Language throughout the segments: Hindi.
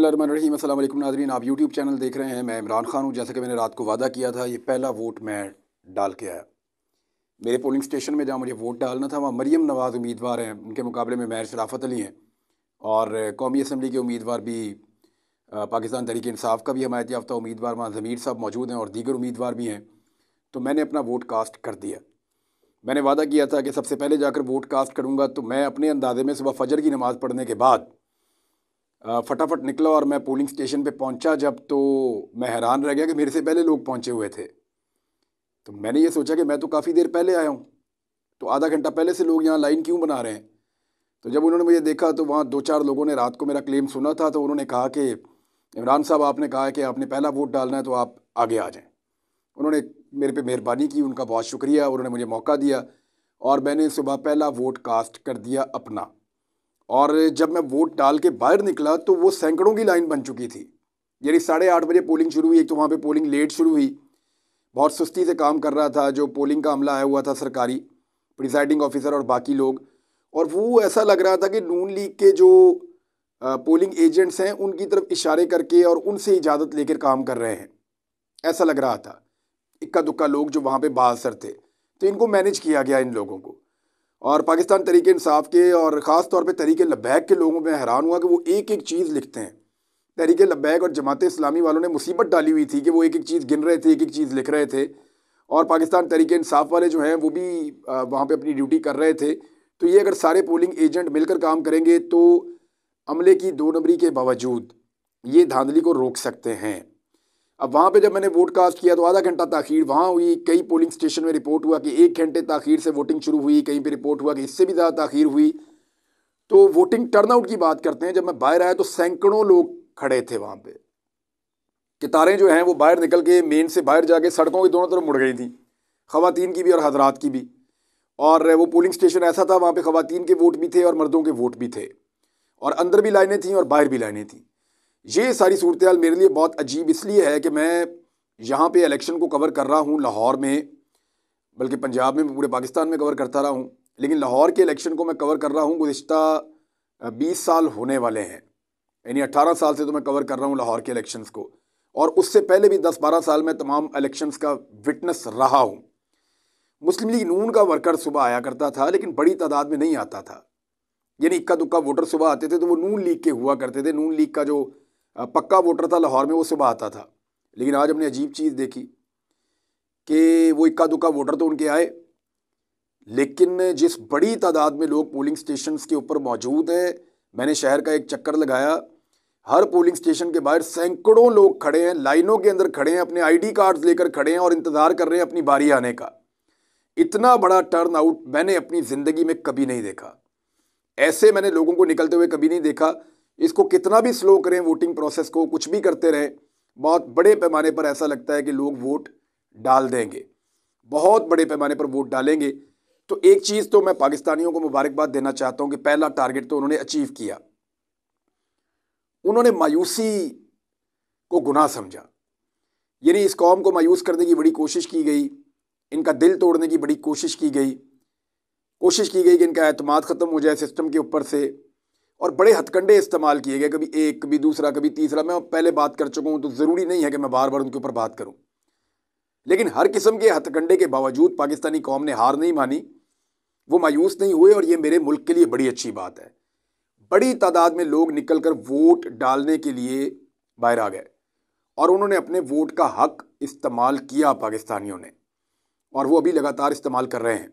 बिस्मिल्लाहिर्रहमानिर्रहीम। अस्सलाम वालेकुम नाज़रीन, आप यूट्यूब चैनल देख रहे हैं। मैं इमरान खान हूँ। जैसा कि मैंने रात को वादा किया था, ये पहला वोट मैं डाल के आया। मेरे पोलिंग स्टेशन में जहाँ मुझे वोट डालना था, वहाँ मरीम नवाज़ उम्मीदवार हैं, उनके मुकाबले में महर शराफत अली हैं। और कौमी असम्बली के उम्मीदवार भी पाकिस्तान तहरीक इंसाफ का भी हमायत याफ्ता उम्मीदवार वहाँ ज़मीर साहब मौजूद हैं और दीगर उम्मीदवार भी हैं। तो मैंने अपना वोट कास्ट कर दिया। मैंने वादा किया था कि सबसे पहले जाकर वोट कास्ट करूँगा। तो मैं अपने अंदाजे में सुबह फजर की नमाज़ पढ़ने के बाद फटाफट निकला और मैं पोलिंग स्टेशन पे पहुंचा। जब तो मैं हैरान रह गया कि मेरे से पहले लोग पहुंचे हुए थे। तो मैंने ये सोचा कि मैं तो काफ़ी देर पहले आया हूँ, तो आधा घंटा पहले से लोग यहाँ लाइन क्यों बना रहे हैं। तो जब उन्होंने मुझे देखा तो वहाँ दो चार लोगों ने रात को मेरा क्लेम सुना था। तो उन्होंने कहा कि इमरान साहब, आपने कहा है कि आपने पहला वोट डालना है, तो आप आगे आ जाएँ। उन्होंने मेरे पे मेहरबानी की, उनका बहुत शुक्रिया। उन्होंने मुझे मौका दिया और मैंने सुबह पहला वोट कास्ट कर दिया अपना। और जब मैं वोट डाल के बाहर निकला तो वो सैकड़ों की लाइन बन चुकी थी। यानी 8:30 बजे पोलिंग शुरू हुई। एक तो वहाँ पे पोलिंग लेट शुरू हुई, बहुत सुस्ती से काम कर रहा था जो पोलिंग का अमला आया हुआ था, सरकारी प्रिसाइडिंग ऑफिसर और बाकी लोग। और वो ऐसा लग रहा था कि नून लीग के जो पोलिंग एजेंट्स हैं उनकी तरफ इशारे करके और उनसे इजाज़त लेकर काम कर रहे हैं, ऐसा लग रहा था। इक्का दुक्का लोग जो वहाँ पे बासर थे, तो इनको मैनेज किया गया इन लोगों को। और पाकिस्तान तहरीक इंसाफ के और ख़ास तौर पे तहरीक लब्बैक के लोगों में हैरान हुआ कि वो एक एक चीज़ लिखते हैं। तहरीक लब्बैक और जमात इस्लामी वालों ने मुसीबत डाली हुई थी कि वो एक एक चीज़ गिन रहे थे, एक एक चीज़ लिख रहे थे। और पाकिस्तान तहरीक इंसाफ वाले जो हैं वो भी वहाँ पे अपनी ड्यूटी कर रहे थे। तो ये अगर सारे पोलिंग एजेंट मिलकर काम करेंगे तो अमले की 2 नंबरी के बावजूद ये धांधली को रोक सकते हैं। अब वहाँ पे जब मैंने वोट कास्ट किया तो आधा घंटा ताख़ीर वहाँ हुई। कई पोलिंग स्टेशन में रिपोर्ट हुआ कि 1 घंटे ताख़ीर से वोटिंग शुरू हुई, कहीं पे रिपोर्ट हुआ कि इससे भी ज़्यादा ताख़ीर हुई। तो वोटिंग टर्नआउट की बात करते हैं, जब मैं बाहर आया तो सैकड़ों लोग खड़े थे वहाँ पे। कतारें जो हैं वो बाहर निकल के मेन से बाहर जाके सड़कों की दोनों तरफ मुड़ गई थी, ख़वातीन की भी और हजरात की भी। और वो पोलिंग स्टेशन ऐसा था, वहाँ पे ख़वातीन के वोट भी थे और मर्दों के वोट भी थे, और अंदर भी लाइनें थीं और बाहर भी लाइनें थीं। ये सारी सूरत हाल मेरे लिए बहुत अजीब इसलिए है कि मैं यहाँ पे इलेक्शन को कवर कर रहा हूँ लाहौर में, बल्कि पंजाब में, पूरे पाकिस्तान में कवर करता रहा हूँ, लेकिन लाहौर के इलेक्शन को मैं कवर कर रहा हूँ गुज़िश्ता 20 साल होने वाले हैं। यानी 18 साल से तो मैं कवर कर रहा हूँ लाहौर के इलेक्शंस को, और उससे पहले भी 10-12 साल में तमाम इलेक्शंस का विटनेस रहा हूँ। मुस्लिम लीग नून का वर्कर सुबह आया करता था, लेकिन बड़ी तादाद में नहीं आता था। यानी इक्का दुक्का वोटर सुबह आते थे तो वो नून लीग के हुआ करते थे। नून लीग का जो पक्का वोटर था लाहौर में वो सुबह आता था। लेकिन आज हमने अजीब चीज़ देखी कि वो इक्का दुक्का वोटर तो उनके आए, लेकिन जिस बड़ी तादाद में लोग पोलिंग स्टेशंस के ऊपर मौजूद हैं, मैंने शहर का एक चक्कर लगाया, हर पोलिंग स्टेशन के बाहर सैकड़ों लोग खड़े हैं, लाइनों के अंदर खड़े हैं, अपने आईडी कार्ड्स लेकर खड़े हैं और इंतज़ार कर रहे हैं अपनी बारी आने का। इतना बड़ा टर्न आउट मैंने अपनी ज़िंदगी में कभी नहीं देखा। ऐसे मैंने लोगों को निकलते हुए कभी नहीं देखा। इसको कितना भी स्लो करें, वोटिंग प्रोसेस को कुछ भी करते रहें, बहुत बड़े पैमाने पर ऐसा लगता है कि लोग वोट डाल देंगे, बहुत बड़े पैमाने पर वोट डालेंगे। तो एक चीज़ तो मैं पाकिस्तानियों को मुबारकबाद देना चाहता हूँ कि पहला टारगेट तो उन्होंने अचीव किया। उन्होंने मायूसी को गुनाह समझा, यानी इस कौम को मायूस करने की बड़ी कोशिश की गई, इनका दिल तोड़ने की बड़ी कोशिश की गई कि इनका एतमाद ख़त्म हो जाए सिस्टम के ऊपर से। और बड़े हथकंडे इस्तेमाल किए गए, कभी एक, कभी दूसरा, कभी तीसरा। मैं पहले बात कर चुका हूँ तो ज़रूरी नहीं है कि मैं बार बार उनके ऊपर बात करूँ, लेकिन हर किस्म के हथकंडे के बावजूद पाकिस्तानी कौम ने हार नहीं मानी, वो मायूस नहीं हुए। और ये मेरे मुल्क के लिए बड़ी अच्छी बात है। बड़ी तादाद में लोग निकल कर वोट डालने के लिए बाहर आ गए और उन्होंने अपने वोट का हक इस्तेमाल किया पाकिस्तानियों ने, और वो अभी लगातार इस्तेमाल कर रहे हैं।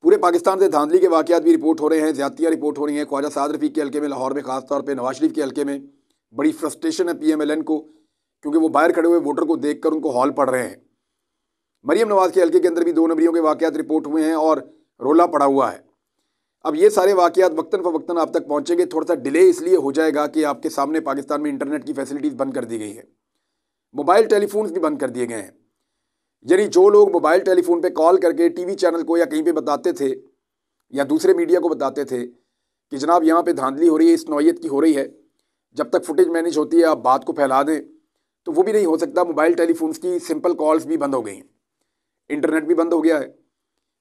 पूरे पाकिस्तान से धांधली के वाक़यात भी रिपोर्ट हो रहे हैं, ज़्यादतियाँ रिपोर्ट हो रही हैं। ख्वाजा साद रफ़ीक के हल्के में लाहौर में, ख़ास तौर पे नवाज शरीफ के हल्के में बड़ी फ्रस्ट्रेशन है PMLN को, क्योंकि वो बाहर खड़े हुए वोटर को देखकर उनको हौल पड़ रहे हैं। मरीम नवाज़ के हल्के के अंदर भी 2 नंबरियों के वाक़यात रिपोर्ट हुए हैं और रोला पड़ा हुआ है। अब ये सारे वाक़यात वक्तन फ़वक्तन आप तक पहुँचेंगे। थोड़ा सा डिले इसलिए हो जाएगा कि आपके सामने पाकिस्तान में इंटरनेट की फैसिलिटीज़ बंद कर दी गई हैं, मोबाइल टेलीफोन्स भी बंद कर दिए गए हैं। यानी जो लोग मोबाइल टेलीफोन पे कॉल करके TV चैनल को या कहीं पे बताते थे या दूसरे मीडिया को बताते थे कि जनाब यहाँ पे धांधली हो रही है, इस नौयत की हो रही है, जब तक फुटेज मैनेज होती है आप बात को फैला दें, तो वो भी नहीं हो सकता। मोबाइल टेलीफोन्स की सिंपल कॉल्स भी बंद हो गई हैं, इंटरनेट भी बंद हो गया है।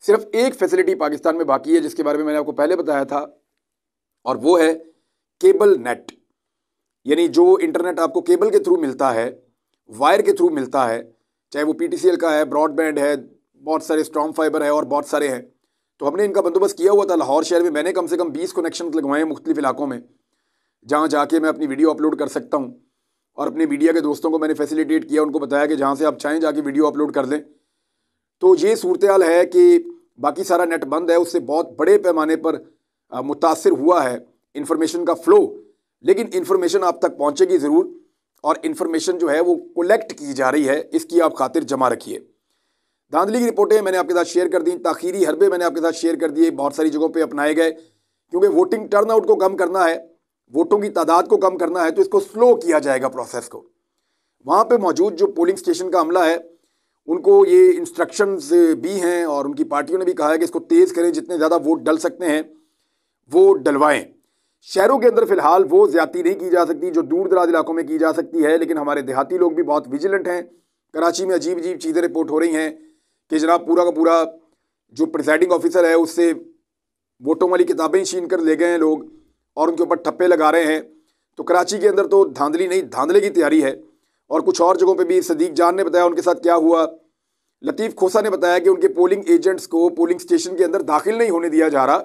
सिर्फ एक फैसिलिटी पाकिस्तान में बाकी है जिसके बारे में मैंने आपको पहले बताया था, और वो है केबल नेट। यानी जो इंटरनेट आपको केबल के थ्रू मिलता है, वायर के थ्रू मिलता है, चाहे वो PTCL का है, ब्रॉडबैंड है, बहुत सारे स्ट्रॉन्ग फाइबर है और बहुत सारे हैं। तो हमने इनका बंदोबस्त किया हुआ था। लाहौर शहर में मैंने कम से कम 20 कनेक्शन लगवाए हैं मुख्तलिफ इलाकों में, जहाँ जाके मैं अपनी वीडियो अपलोड कर सकता हूँ। और अपने मीडिया के दोस्तों को मैंने फैसिलिटेट किया, उनको बताया कि जहाँ से आप चाहें जाके वीडियो अपलोड कर दें। तो ये सूरत हाल है कि बाकी सारा नेट बंद है, उससे बहुत बड़े पैमाने पर मुतासिर हुआ है इंफॉर्मेशन का फ़्लो। लेकिन इंफॉर्मेशन आप तक पहुँचेगी ज़रूर, और इंफॉर्मेशन जो है वो कलेक्ट की जा रही है, इसकी आप खातिर जमा रखिए। धांधली की रिपोर्टें मैंने आपके साथ शेयर कर दी, ताखीरी हरबे मैंने आपके साथ शेयर कर दिए, बहुत सारी जगहों पे अपनाए गए, क्योंकि वोटिंग टर्नआउट को कम करना है, वोटों की तादाद को कम करना है, तो इसको स्लो किया जाएगा प्रोसेस को। वहाँ पे मौजूद जो पोलिंग स्टेशन का अमला है, उनको ये इंस्ट्रक्शंस भी हैं और उनकी पार्टियों ने भी कहा है कि इसको तेज़ करें, जितने ज़्यादा वोट डल सकते हैं वो डलवाएं। शहरों के अंदर फ़िलहाल वो ज़्यादती नहीं की जा सकती जो दूर दराज इलाकों में की जा सकती है, लेकिन हमारे देहाती लोग भी बहुत विजिलेंट हैं। कराची में अजीब अजीब चीज़ें रिपोर्ट हो रही हैं कि जनाब पूरा का पूरा जो प्रिसाइडिंग ऑफिसर है उससे वोटों वाली किताबें छीन कर ले गए हैं लोग और उनके ऊपर ठप्पे लगा रहे हैं। तो कराची के अंदर तो धांधली नहीं, धांधले की तैयारी है। और कुछ और जगहों पे भी सदीक जान ने बताया उनके साथ क्या हुआ। लतीफ़ खोसा ने बताया कि उनके पोलिंग एजेंट्स को पोलिंग स्टेशन के अंदर दाखिल नहीं होने दिया जा रहा,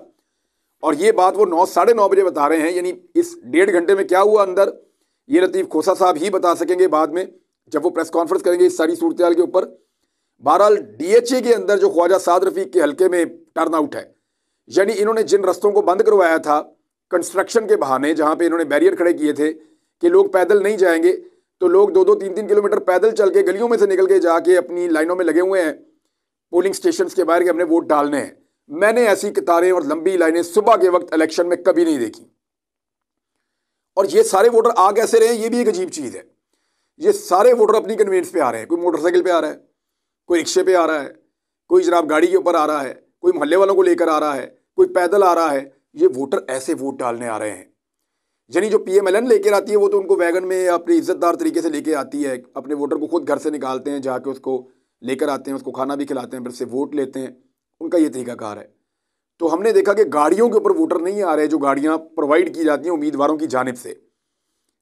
और ये बात वो 9 साढ़े 9 बजे बता रहे हैं। यानी इस 1.5 घंटे में क्या हुआ अंदर, ये लतीफ़ खोसा साहब ही बता सकेंगे बाद में जब वो प्रेस कॉन्फ्रेंस करेंगे इस सारी सूरत हाल के ऊपर। बहरहाल DHA के अंदर जो ख्वाजा साद रफ़ीक के हल्के में टर्न आउट है, यानी इन्होंने जिन रस्तों को बंद करवाया था कंस्ट्रक्शन के बहाने, जहाँ पे इन्होंने बैरियर खड़े किए थे कि लोग पैदल नहीं जाएंगे, तो लोग 2-2 3-3 किलोमीटर पैदल चल के गलियों में से निकल के जाके अपनी लाइनों में लगे हुए हैं पोलिंग स्टेशन के बाहर के हमने वोट डालने हैं। मैंने ऐसी कतारें और लंबी लाइनें सुबह के वक्त इलेक्शन में कभी नहीं देखी। और ये सारे वोटर आ कैसे रहे हैं, ये भी एक अजीब चीज़ है। ये सारे वोटर अपनी कन्वीनियंस पे आ रहे हैं। कोई मोटरसाइकिल पे आ रहा है, कोई रिक्शे पे आ रहा है, कोई जनाब गाड़ी के ऊपर आ रहा है, कोई मोहल्ले वालों को लेकर आ रहा है, कोई पैदल आ रहा है। ये वोटर ऐसे वोट डालने आ रहे हैं। यानी जो PMLN लेकर आती है वो तो उनको वैगन में अपनी इज्जतदार तरीके से लेके आती है, अपने वोटर को खुद घर से निकालते हैं, जाके उसको लेकर आते हैं, उसको खाना भी खिलाते हैं, फिर से वोट लेते हैं। उनका ये तरीकाकार है। तो हमने देखा कि गाड़ियों के ऊपर वोटर नहीं आ रहे, जो गाड़ियाँ प्रोवाइड की जाती हैं उम्मीदवारों की जानिब से।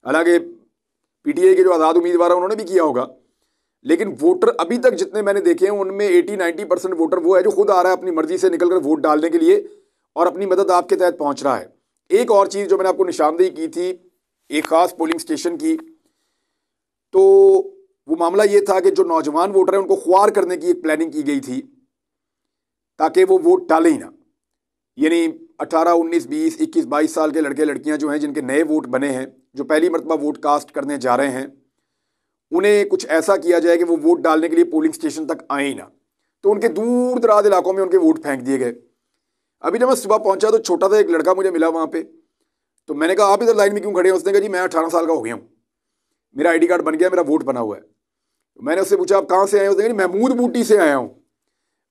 हालांकि PTI के जो आज़ाद उम्मीदवार हैं उन्होंने भी किया होगा, लेकिन वोटर अभी तक जितने मैंने देखे हैं उनमें 80-90% वोटर वो है जो खुद आ रहा है अपनी मर्जी से निकल कर वोट डालने के लिए और अपनी मदद आपके तहत पहुंच रहा है। एक और चीज़ जो मैंने आपको निशानदेही की थी एक ख़ास पोलिंग स्टेशन की, तो वो मामला ये था कि जो नौजवान वोटर हैं उनको ख्वार करने की एक प्लानिंग की गई थी ताकि वो वोट डालें ही ना। यानी 18, 19, 20, 21, 22 साल के लड़के लड़कियां जो हैं जिनके नए वोट बने हैं, जो पहली मरतबा वोट कास्ट करने जा रहे हैं, उन्हें कुछ ऐसा किया जाए कि वो वोट डालने के लिए पोलिंग स्टेशन तक आए ही ना। तो उनके दूर दराज इलाकों में उनके वोट फेंक दिए गए। अभी जब मैं सुबह पहुंचा तो छोटा सा एक लड़का मुझे मिला वहाँ पे, तो मैंने कहा आप इधर लाइन में क्यों खड़े हैं? उसने कहा जी मैं 18 साल का हो गया हूँ, मेरा ID कार्ड बन गया, मेरा वोट बना हुआ है। तो मैंने उससे पूछा आप कहाँ से आए? उसने कहा महमूद बूटी से आया हूँ।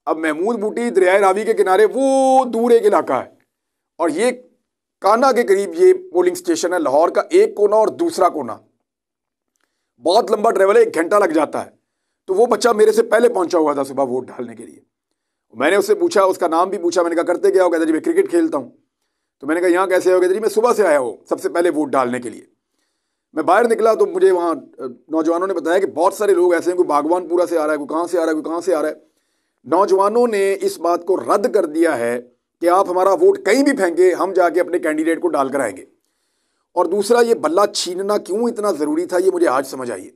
अब महमूद बूटी दरियाए रावी के किनारे वो दूर एक इलाका है, और ये काना के करीब ये पोलिंग स्टेशन है, लाहौर का एक कोना और दूसरा कोना, बहुत लंबा ट्रेवल है, 1 घंटा लग जाता है। तो वो बच्चा मेरे से पहले पहुंचा हुआ था सुबह वोट डालने के लिए। मैंने उससे पूछा, उसका नाम भी पूछा, मैंने कहा करते क्या हो? कहता जी मैं क्रिकेट खेलता हूँ। तो मैंने कहा यहाँ कैसे हो? कहता जी मैं सुबह से आया हूँ सबसे पहले वोट डालने के लिए। मैं बाहर निकला तो मुझे वहाँ नौजवानों ने बताया कि बहुत सारे लोग ऐसे हैं, कोई बागवानपुरा से आ रहा है, कोई कहाँ से आ रहा है, कोई कहाँ से आ रहा है। नौजवानों ने इस बात को रद्द कर दिया है कि आप हमारा वोट कहीं भी फेंके, हम जाके अपने कैंडिडेट को डाल कर आएंगे। और दूसरा, ये बल्ला छीनना क्यों इतना ज़रूरी था, ये मुझे आज समझ आई है।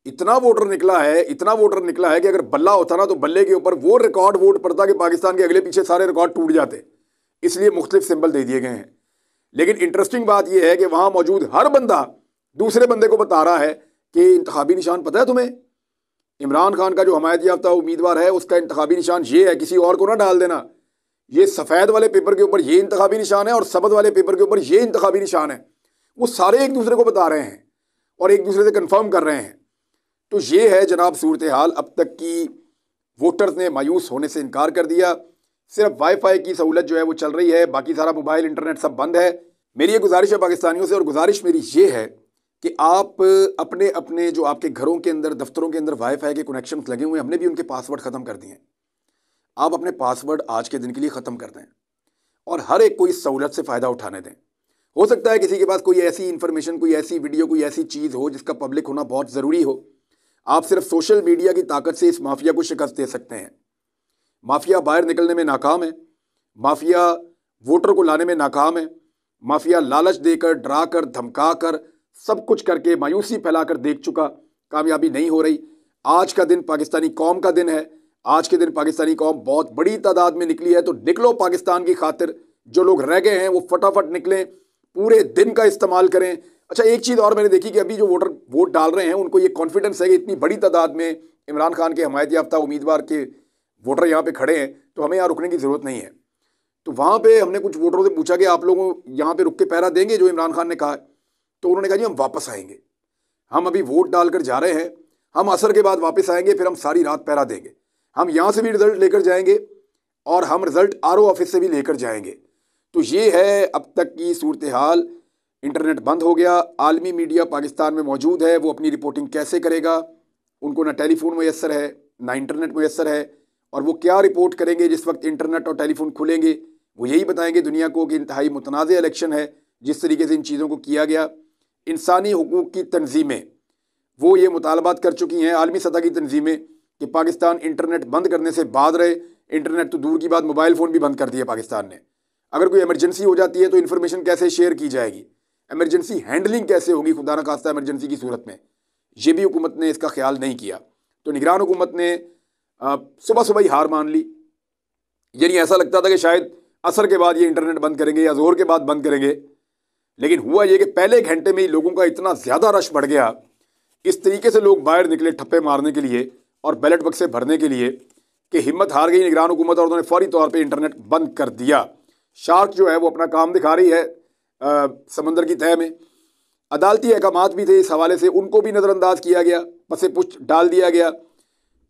इतना वोटर निकला है, इतना वोटर निकला है कि अगर बल्ला होता ना तो बल्ले के ऊपर वो रिकॉर्ड वोट पड़ता कि पाकिस्तान के अगले पीछे सारे रिकॉर्ड टूट जाते। इसलिए मुख्तलिफ सिंबल दे दिए गए हैं। लेकिन इंटरेस्टिंग बात यह है कि वहाँ मौजूद हर बंदा दूसरे बंदे को बता रहा है कि इंतखाबी निशान पता है तुम्हें? इमरान खान का जो हमायत याफ्ता उम्मीदवार है उसका इंतखाबी निशान ये है, किसी और को ना डाल देना। ये सफ़ेद वाले पेपर के ऊपर ये इंतखाबी निशान है और सबज वाले पेपर के ऊपर ये इंतखाबी निशान है। वो सारे एक दूसरे को बता रहे हैं और एक दूसरे से कंफर्म कर रहे हैं। तो ये है जनाब सूरत हाल। अब तक की वोटर्स ने मायूस होने से इनकार कर दिया। सिर्फ वाईफाई की सहूलत जो है वो चल रही है, बाकी सारा मोबाइल इंटरनेट सब बंद है। मेरी ये गुजारिश है पाकिस्तानियों से, और गुजारिश मेरी ये है कि आप अपने अपने जो आपके घरों के अंदर, दफ्तरों के अंदर वाईफाई के कनेक्शन लगे हुए हैं, हमने भी उनके पासवर्ड ख़त्म कर दिए हैं। आप अपने पासवर्ड आज के दिन के लिए ख़त्म कर दें और हर एक को इस सहूलत से फ़ायदा उठाने दें। हो सकता है किसी के पास कोई ऐसी इन्फॉर्मेशन, कोई ऐसी वीडियो, कोई ऐसी चीज़ हो जिसका पब्लिक होना बहुत ज़रूरी हो। आप सिर्फ सोशल मीडिया की ताकत से इस माफिया को शिकस्त दे सकते हैं। माफिया बाहर निकलने में नाकाम है, माफिया वोटर को लाने में नाकाम है, माफिया लालच देकर, डराकर, धमकाकर, सब कुछ करके, मायूसी फैलाकर देख चुका, कामयाबी नहीं हो रही। आज का दिन पाकिस्तानी कौम का दिन है। आज के दिन पाकिस्तानी कौम बहुत बड़ी तादाद में निकली है। तो निकलो पाकिस्तान की खातिर। जो लोग रह गए हैं वो फटाफट निकलें, पूरे दिन का इस्तेमाल करें। अच्छा, एक चीज़ और मैंने देखी कि अभी जो वोटर वोट डाल रहे हैं उनको ये कॉन्फिडेंस है कि इतनी बड़ी तादाद में इमरान खान के हमायत याफ्ता उम्मीदवार के वोटर यहाँ पे खड़े हैं, तो हमें यहाँ रुकने की ज़रूरत नहीं है। तो वहाँ पे हमने कुछ वोटरों से पूछा कि आप लोगों यहाँ पे रुक के पहरा देंगे जो इमरान खान ने कहा है? तो उन्होंने कहा जी हम वापस आएंगे, हम अभी वोट डालकर जा रहे हैं, हम असर के बाद वापस आएंगे, फिर हम सारी रात पहरा देंगे। हम यहाँ से भी रिजल्ट लेकर जाएंगे और हम रिजल्ट आरओ ऑफिस से भी लेकर जाएंगे। तो ये है अब तक की सूरत हाल। इंटरनेट बंद हो गया, आलमी मीडिया पाकिस्तान में मौजूद है, वो अपनी रिपोर्टिंग कैसे करेगा? उनको ना टेलीफोन मैसर है, ना इंटरनेट मैसर है, और वो क्या रिपोर्ट करेंगे जिस वक्त इंटरनेट और टेलीफोन खुलेंगे? वो यही बताएंगे दुनिया को कि इंतहाई मुतनाज़ इलेक्शन है। जिस तरीके से इन चीज़ों को किया गया, इंसानी हुकूक की तंजीमें वो ये मुतालबात कर चुकी हैं, आलमी सतह की तंजीमें, कि पाकिस्तान इंटरनेट बंद करने से बाद रहे। इंटरनेट तो दूर की बात, मोबाइल फ़ोन भी बंद कर दिया पाकिस्तान ने। अगर कोई इमरजेंसी हो जाती है तो इन्फॉर्मेशन कैसे शेयर की जाएगी? इमरजेंसी हैंडलिंग कैसे होगी खुदा न खास्ता इमरजेंसी की सूरत में? ये भी हुकूमत ने इसका ख्याल नहीं किया। तो निगरान हुकूमत ने सुबह सुबह ही हार मान ली। यानी ऐसा लगता था कि शायद असर के बाद ये इंटरनेट बंद करेंगे या जोहर के बाद बंद करेंगे, लेकिन हुआ ये कि पहले घंटे में ही लोगों का इतना ज़्यादा रश बढ़ गया, इस तरीके से लोग बाहर निकले ठप्पे मारने के लिए और बैलेट बक्से भरने के लिए, कि हिम्मत हार गई निगरान हुकूमत और उन्होंने फौरी तौर पर इंटरनेट बंद कर दिया। शार्क जो है वो अपना काम दिखा रही है समंदर की तह में। अदालती अहकामात भी थे इस हवाले से, उनको भी नज़रअंदाज किया गया, पसे पुष्ट डाल दिया गया।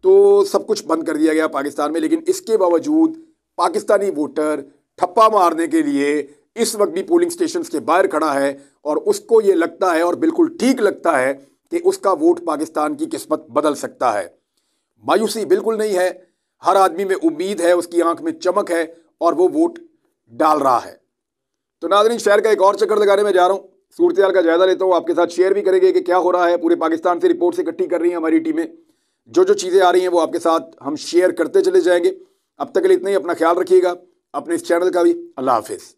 तो सब कुछ बंद कर दिया गया पाकिस्तान में। लेकिन इसके बावजूद पाकिस्तानी वोटर ठप्पा मारने के लिए इस वक्त भी पोलिंग स्टेशंस के बाहर खड़ा है, और उसको ये लगता है, और बिल्कुल ठीक लगता है, कि उसका वोट पाकिस्तान की किस्मत बदल सकता है। मायूसी बिल्कुल नहीं है, हर आदमी में उम्मीद है, उसकी आंख में चमक है, और वो वोट डाल रहा है। तो नाज़रीन, शहर का एक और चक्कर लगाने में जा रहा हूँ, सूरत हाल का जायजा लेता हूँ, आपके साथ शेयर भी करेंगे कि क्या हो रहा है। पूरे पाकिस्तान से रिपोर्ट्स इकट्ठी कर रही हैं हमारी टीमें, जो जो चीज़ें आ रही हैं वो आपके साथ हम शेयर करते चले जाएंगे। अब तक के लिए इतना ही, अपना ख्याल रखिएगा, अपने इस चैनल का भी। अल्लाह हाफिज़।